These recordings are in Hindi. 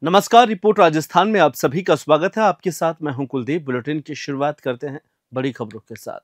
नमस्कार। रिपोर्ट राजस्थान में आप सभी का स्वागत है। आपके साथ मैं हूं कुलदीप। बुलेटिन की शुरुआत करते हैं बड़ी खबरों के साथ।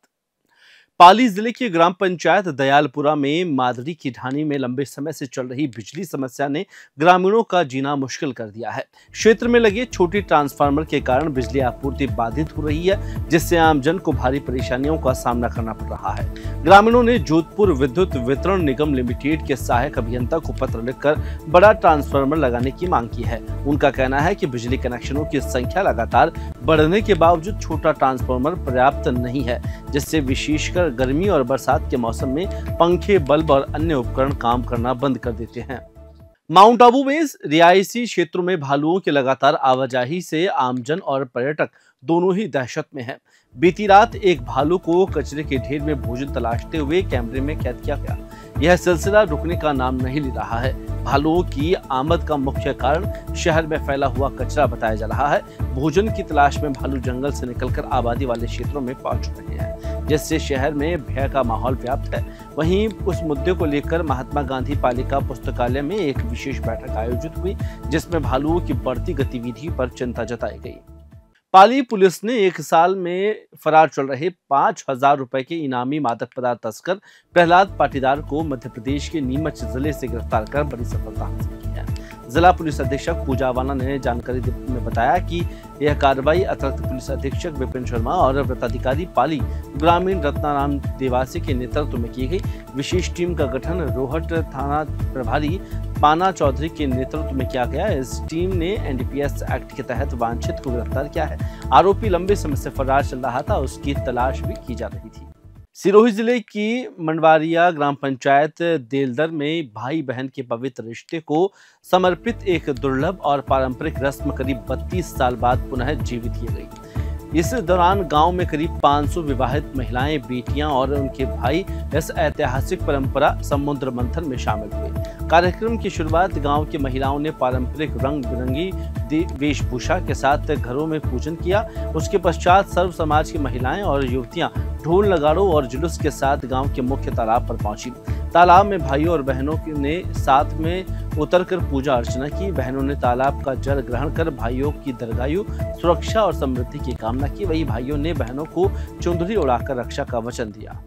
पाली जिले की ग्राम पंचायत दयालपुरा में मादरी की ढाणी में लंबे समय से चल रही बिजली समस्या ने ग्रामीणों का जीना मुश्किल कर दिया है। क्षेत्र में लगे छोटी ट्रांसफार्मर के कारण बिजली आपूर्ति बाधित हो रही है, जिससे आमजन को भारी परेशानियों का सामना करना पड़ रहा है। ग्रामीणों ने जोधपुर विद्युत वितरण निगम लिमिटेड के सहायक अभियंता को पत्र लिखकर बड़ा ट्रांसफार्मर लगाने की मांग की है। उनका कहना है कि बिजली कनेक्शनों की संख्या लगातार बढ़ने के बावजूद छोटा ट्रांसफार्मर पर्याप्त नहीं है, जिससे विशेषकर गर्मी और बरसात के मौसम में पंखे, बल्ब और अन्य उपकरण काम करना बंद कर देते हैं। माउंट आबू में रिहायशी क्षेत्रों में भालुओं की लगातार आवाजाही से आमजन और पर्यटक दोनों ही दहशत में हैं। बीती रात एक भालू को कचरे के ढेर में भोजन तलाशते हुए कैमरे में कैद किया गया। यह सिलसिला रुकने का नाम नहीं ले रहा है। भालुओं की आमद का मुख्य कारण शहर में फैला हुआ कचरा बताया जा रहा है। भोजन की तलाश में भालू जंगल से निकलकर आबादी वाले क्षेत्रों में पहुंच रहे हैं, जिससे शहर में भय का माहौल व्याप्त है। वहीं उस मुद्दे को लेकर महात्मा गांधी पालिका पुस्तकालय में एक विशेष बैठक आयोजित हुई, जिसमें भालुओं की बढ़ती गतिविधि पर चिंता जताई गई। पाली पुलिस ने एक साल में फरार चल रहे 5,000 रुपए के इनामी मादक पदार्थ तस्कर प्रहलाद पाटीदार को मध्य प्रदेश के नीमच जिले से गिरफ्तार कर बड़ी सफलता हासिल की है। जिला पुलिस अधीक्षक पूजा वाला ने जानकारी में बताया कि यह कार्रवाई अतिरिक्त पुलिस अधीक्षक विपिन शर्मा और वृत्ताधिकारी पाली ग्रामीण रत्नाराम देवासी के नेतृत्व में की गई। विशेष टीम का गठन रोहट थाना प्रभारी पाना चौधरी के नेतृत्व में किया गया। इस टीम ने एनडीपीएस एक्ट के तहत वांछित को गिरफ्तार किया है। आरोपी लंबे समय से फरार चल रहा था, उसकी तलाश भी की जा रही थी। सिरोही जिले की मंडवारिया ग्राम पंचायत देलदर में भाई बहन के पवित्र रिश्ते को समर्पित एक दुर्लभ और पारंपरिक रस्म करीब 32 साल बाद पुनः जीवित की गई। इस दौरान गांव में करीब 500 विवाहित महिलाएं, बेटियां और उनके भाई इस ऐतिहासिक परंपरा समुद्र मंथन में शामिल हुए। कार्यक्रम की शुरुआत गांव की महिलाओं ने पारंपरिक रंग बिरंगी वेशभूषा के साथ घरों में पूजन किया। उसके पश्चात सर्व समाज की महिलाएं और युवतियां ढोल, नगाड़ों और जुलूस के साथ गांव के मुख्य तालाब पर पहुंची। तालाब में भाइयों और बहनों ने साथ में उतरकर पूजा अर्चना की। बहनों ने तालाब का जल ग्रहण कर भाइयों की दीर्घायु, सुरक्षा और समृद्धि की कामना की। वहीं भाइयों ने बहनों को चुंदरी उड़ाकर रक्षा का वचन दिया।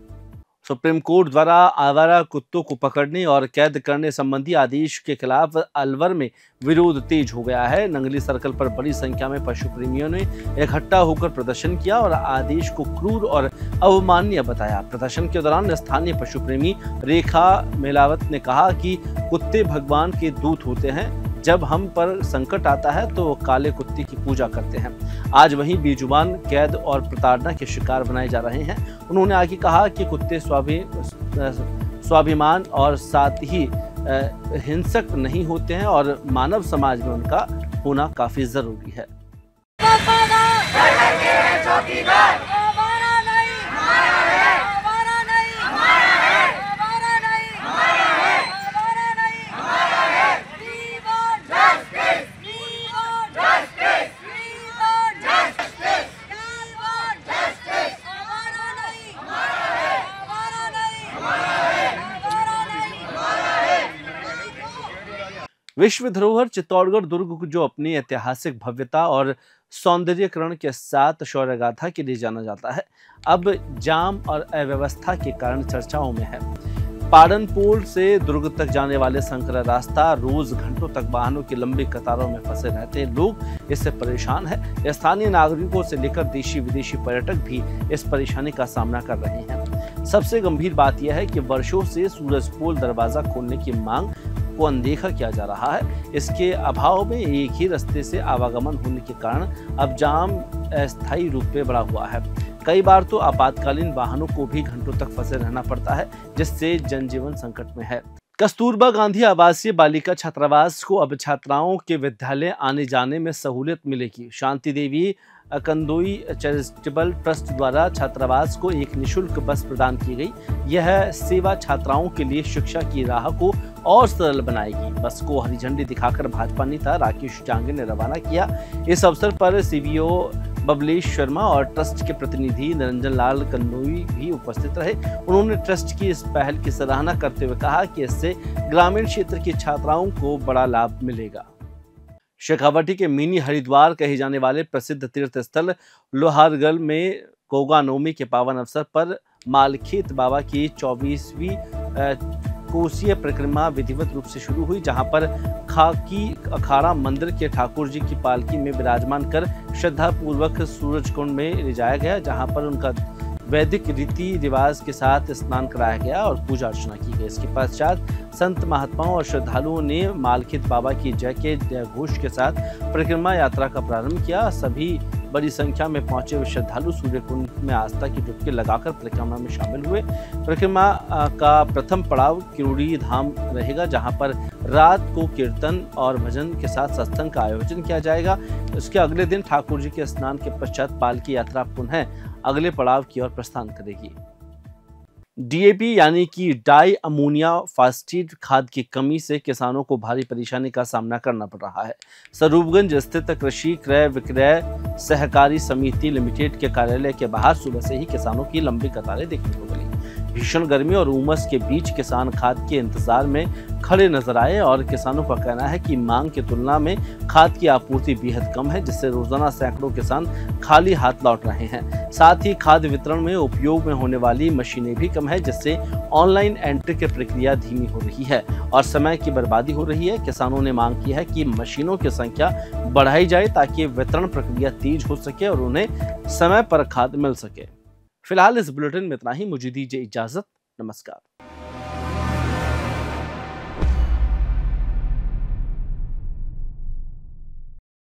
सुप्रीम कोर्ट द्वारा आवारा कुत्तों को पकड़ने और कैद करने संबंधी आदेश के खिलाफ अलवर में विरोध तेज हो गया है। नंगली सर्कल पर बड़ी संख्या में पशु प्रेमियों ने इकट्ठा होकर प्रदर्शन किया और आदेश को क्रूर और अवमाननीय बताया। प्रदर्शन के दौरान स्थानीय पशु प्रेमी रेखा मेलावत ने कहा कि कुत्ते भगवान के दूत होते हैं। जब हम पर संकट आता है तो काले कुत्ते की पूजा करते हैं। आज वहीं बेजुबान कैद और प्रताड़ना के शिकार बनाए जा रहे हैं। उन्होंने आगे कहा कि कुत्ते स्वाभिमान और साथ ही हिंसक नहीं होते हैं और मानव समाज में उनका होना काफी जरूरी है। विश्व धरोहर चित्तौड़गढ़ दुर्ग जो अपनी ऐतिहासिक भव्यता और सौंदर्यीकरण के साथ शौर्य गाथा के लिए जाना जाता है, अब जाम और अव्यवस्था के कारण चर्चाओं में है। पाडनपोल से दुर्ग तक जाने वाले संकरा रास्ता रोज घंटों तक वाहनों की लंबी कतारों में फंसे रहते हैं। लोग इससे परेशान हैं। स्थानीय नागरिकों से लेकर देशी विदेशी पर्यटक भी इस परेशानी का सामना कर रहे हैं। सबसे गंभीर बात यह है कि वर्षों से सूरजपोल दरवाजा खोलने की मांग को अनदेखा किया जा रहा है। इसके अभाव में एक ही रास्ते से आवागमन होने के कारण अब जाम अस्थायी रूप में बढ़ा हुआ है। कई बार तो आपातकालीन वाहनों को भी घंटों तक फंसे रहना पड़ता है, जिससे जनजीवन संकट में है। कस्तूरबा गांधी आवासीय बालिका छात्रावास को अब छात्राओं के विद्यालय आने जाने में सहूलियत मिलेगी। शांति देवी कंदोई चैरिटेबल ट्रस्ट द्वारा छात्रावास को एक निशुल्क बस प्रदान की गई। यह सेवा छात्राओं के लिए शिक्षा की राह को और सरल बनाएगी। बस को हरी झंडी दिखाकर भाजपा नेता राकेश जांगे ने रवाना किया। इस अवसर पर सीवीओ बबलेश शर्मा और ट्रस्ट के प्रतिनिधि निरंजन लाल कन्नोई भी उपस्थित रहे। उन्होंने ट्रस्ट की इस पहल की सराहना करते हुए कहा कि इससे ग्रामीण क्षेत्र की छात्राओं को बड़ा लाभ मिलेगा। शेखावटी के मिनी हरिद्वार कहे जाने वाले प्रसिद्ध तीर्थ स्थल लोहारगढ़ में गोगा नवमी के पावन अवसर पर मालखेत बाबा की 24वीं कोसीय परिक्रमा विधिवत रूप से शुरू हुई, जहां पर खाकी अखाड़ा मंदिर के ठाकुर जी की पालकी में विराजमान कर श्रद्धा पूर्वक सूरज कुंड में ले जाया गया, जहां पर उनका वैदिक रीति रिवाज के साथ स्नान कराया गया और पूजा अर्चना की गई। इसके पश्चात संत महात्माओं और श्रद्धालुओं ने मालखेत बाबा की जय के जयघोष के साथ परिक्रमा यात्रा का प्रारंभ किया। सभी बड़ी संख्या में पहुंचे हुए श्रद्धालु सूर्य कुंड में आस्था की डुबकी लगाकर परिक्रमा में शामिल हुए। परिक्रमा का प्रथम पड़ाव किरोड़ी धाम रहेगा, जहां पर रात को कीर्तन और भजन के साथ सत्संग का आयोजन किया जाएगा। इसके अगले दिन ठाकुर जी के स्नान के पश्चात पालकी यात्रा पुनः अगले पड़ाव की ओर प्रस्थान करेगी। डीएपी यानी कि डाई अमोनिया फास्फेट खाद की कमी से किसानों को भारी परेशानी का सामना करना पड़ रहा है। स्वरूपगंज स्थित कृषि क्रय विक्रय सहकारी समिति लिमिटेड के कार्यालय के बाहर सुबह से ही किसानों की लंबी कतारें देखने को मिली। भीषण गर्मी और उमस के बीच किसान खाद के इंतजार में खड़े नजर आए और किसानों का कहना है कि मांग की तुलना में खाद की आपूर्ति बेहद कम है, जिससे रोजाना सैकड़ों किसान खाली हाथ लौट रहे हैं। साथ ही खाद वितरण में उपयोग में होने वाली मशीनें भी कम है, जिससे ऑनलाइन एंट्री की प्रक्रिया धीमी हो रही है और समय की बर्बादी हो रही है। किसानों ने मांग की है कि मशीनों की संख्या बढ़ाई जाए ताकि वितरण प्रक्रिया तेज हो सके और उन्हें समय पर खाद मिल सके। फिलहाल इस बुलेटिन में इतना ही। मुझे दीजिए इजाजत। नमस्कार।